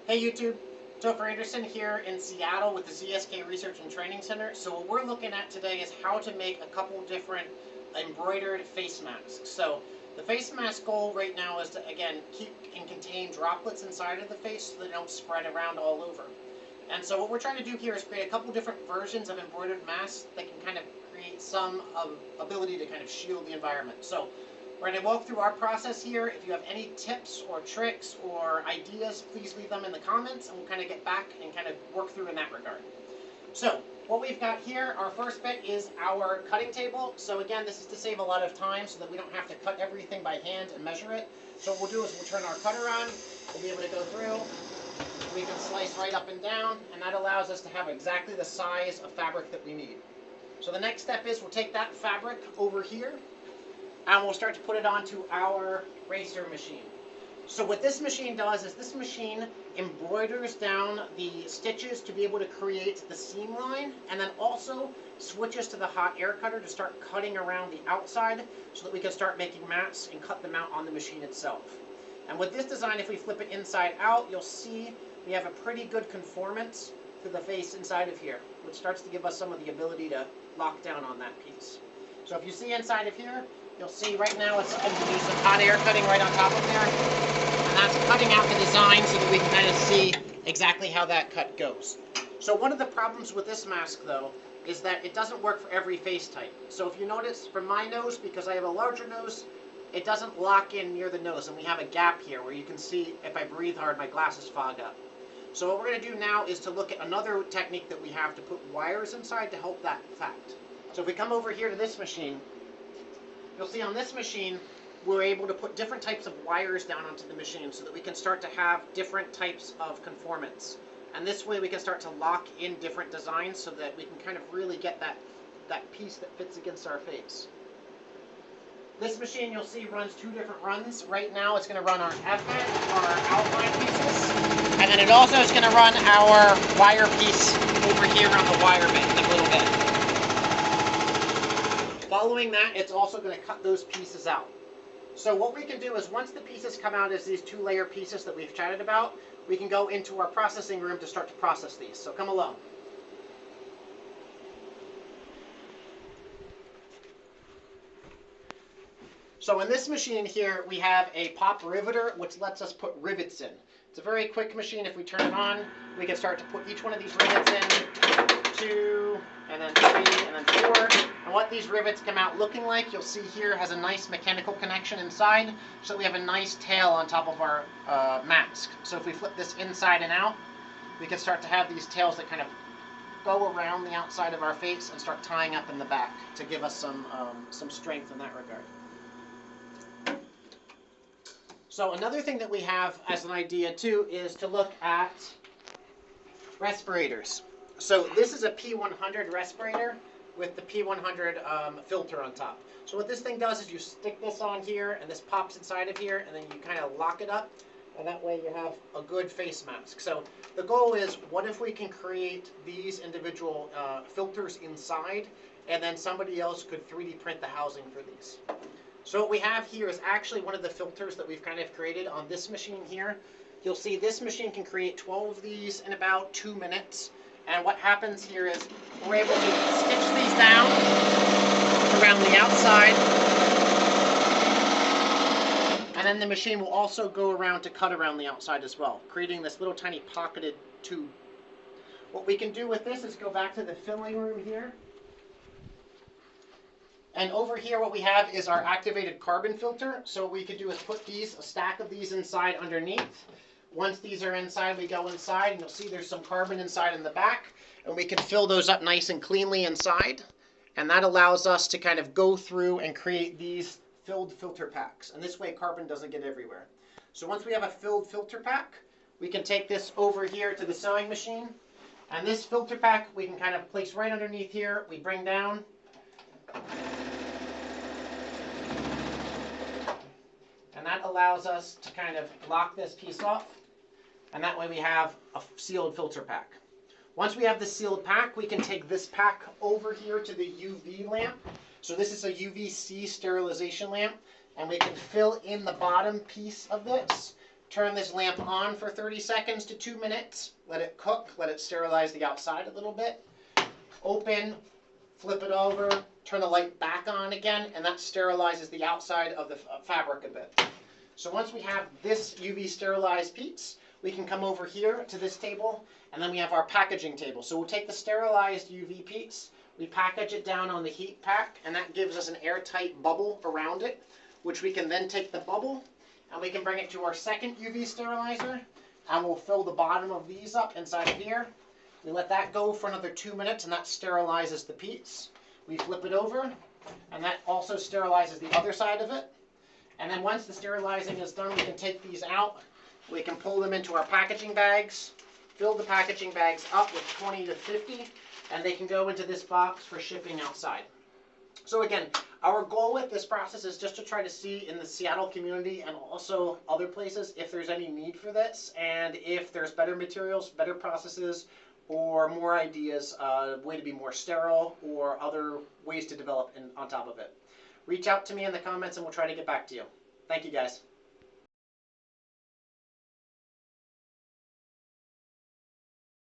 Hey YouTube, Topher Anderson here in Seattle with the ZSK Research and Training Center. So what we're looking at today is how to make a couple different embroidered face masks. So the face mask goal right now is to, again, keep and contain droplets inside of the face so they don't spread around all over. And so what we're trying to do here is create a couple different versions of embroidered masks that can kind of create some ability to kind of shield the environment. So we're going to walk through our process here. If you have any tips or tricks or ideas, please leave them in the comments and we'll kind of get back and kind of work through in that regard. So what we've got here, our first bit is our cutting table. So again, this is to save a lot of time so that we don't have to cut everything by hand and measure it. So what we'll do is we'll turn our cutter on, we'll be able to go through, we can slice right up and down, and that allows us to have exactly the size of fabric that we need. So the next step is we'll take that fabric over here, and we'll start to put it onto our racer machine. So what this machine does is this machine embroiders down the stitches to be able to create the seam line, and then also switches to the hot air cutter to start cutting around the outside so that we can start making mats and cut them out on the machine itself. And with this design, if we flip it inside out, you'll see we have a pretty good conformance to the face inside of here, which starts to give us some of the ability to lock down on that piece. So if you see inside of here, you'll see right now it's going to do some hot air cutting right on top of there. And that's cutting out the design so that we can kind of see exactly how that cut goes. So one of the problems with this mask, though, is that it doesn't work for every face type. So if you notice, for my nose, because I have a larger nose, it doesn't lock in near the nose. And we have a gap here where you can see if I breathe hard, my glasses fog up. So what we're going to do now is to look at another technique that we have to put wires inside to help that fact. So if we come over here to this machine, you'll see on this machine, we're able to put different types of wires down onto the machine so that we can start to have different types of conformance. And this way we can start to lock in different designs so that we can kind of really get that piece that fits against our face. This machine, you'll see, runs two different runs. Right now it's going to run our advent, our outline pieces, and then it also is going to run our wire piece over here on the wire bit in a little bit. Following that, it's also going to cut those pieces out. So what we can do is once the pieces come out as these two-layer pieces that we've chatted about, we can go into our processing room to start to process these. So come along. So in this machine here, we have a pop riveter, which lets us put rivets in. It's a very quick machine. If we turn it on, we can start to put each one of these rivets in. 2, and then 3, and then 4. And what these rivets come out looking like, you'll see here, has a nice mechanical connection inside, so we have a nice tail on top of our mask. So if we flip this inside and out, we can start to have these tails that kind of go around the outside of our face and start tying up in the back to give us some strength in that regard. So another thing that we have as an idea too is to look at respirators. So this is a P100 respirator with the P100 filter on top. So what this thing does is you stick this on here and this pops inside of here and then you kind of lock it up, and that way you have a good face mask. So the goal is, what if we can create these individual filters inside, and then somebody else could 3D print the housing for these. So what we have here is actually one of the filters that we've kind of created on this machine here. You'll see this machine can create 12 of these in about 2 minutes. And what happens here is we're able to stitch these down around the outside. And then the machine will also go around to cut around the outside as well, creating this little tiny pocketed tube. What we can do with this is go back to the filling room here. And over here what we have is our activated carbon filter. So what we could do is put these, a stack of these inside underneath. Once these are inside, we go inside and you'll see there's some carbon inside in the back. And we can fill those up nice and cleanly inside. And that allows us to kind of go through and create these filled filter packs. And this way carbon doesn't get everywhere. So once we have a filled filter pack, we can take this over here to the sewing machine. And this filter pack we can kind of place right underneath here. We bring down. And that allows us to kind of lock this piece off. And that way we have a sealed filter pack. Once we have the sealed pack, we can take this pack over here to the UV lamp. So this is a UVC sterilization lamp. And we can fill in the bottom piece of this Turn this lamp on for 30 seconds to 2 minutes. Let it cook, let it sterilize the outside a little bit. Open, flip it over, turn the light back on again, and that sterilizes the outside of the fabric a bit. So once we have this UV sterilized piece, we can come over here to this table, and then we have our packaging table. So we'll take the sterilized UV piece, we package it down on the heat pack, and that gives us an airtight bubble around it, which we can then take the bubble, and we can bring it to our second UV sterilizer, and we'll fill the bottom of these up inside of here. We let that go for another 2 minutes, and that sterilizes the piece. We flip it over, and that also sterilizes the other side of it. And then once the sterilizing is done, we can take these out. We can pull them into our packaging bags, fill the packaging bags up with 20 to 50, and they can go into this box for shipping outside. So again, our goal with this process is just to try to see in the Seattle community and also other places if there's any need for this, and if there's better materials, better processes, or more ideas, a way to be more sterile, or other ways to develop on top of it. Reach out to me in the comments and we'll try to get back to you. Thank you guys.